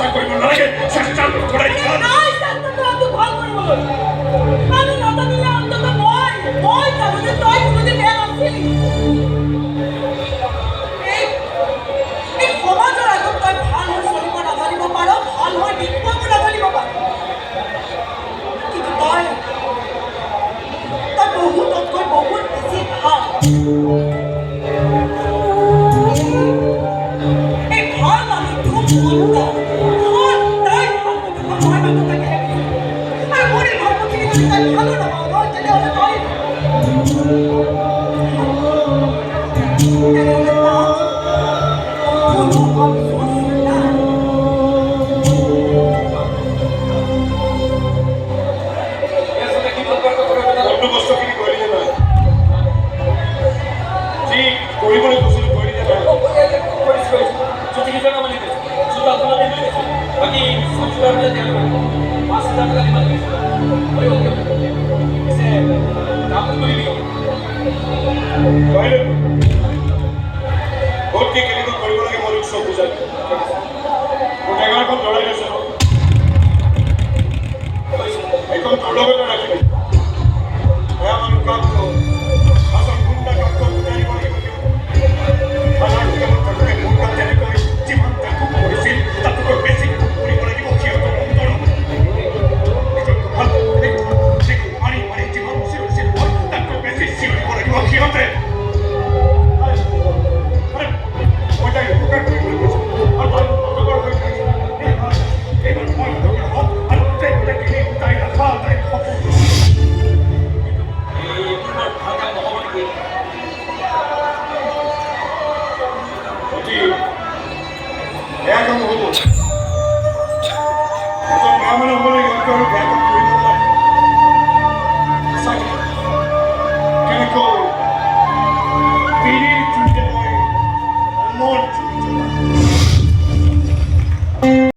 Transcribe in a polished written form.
চেষ্টা কৰিব নালাগে চেষ্টা নকৰাই নাই চেষ্টাটো আমি ভাল কৰিবলৈ আমি নাজানিলে অন্তত মই জানো যে তই কোনোদিন বেয়া নাছিলি এই সমাজৰ আগত তই ভাল হৈ চলিব নাজানিব পাৰ ভাল হৈ দেখুৱাব নাজানিব পাৰ কিন্তু তই বহুততকৈ বহুত বেছি ভাল এই ভাল মানুহটো সদায় ভাল মানুহটো মই মানুহ থাকে আৰু মোৰ এই ভালখিনি যদি তই ভালো নাপাওঁ তেতিয়াহ'লে তই ব্ৰাহ্মণ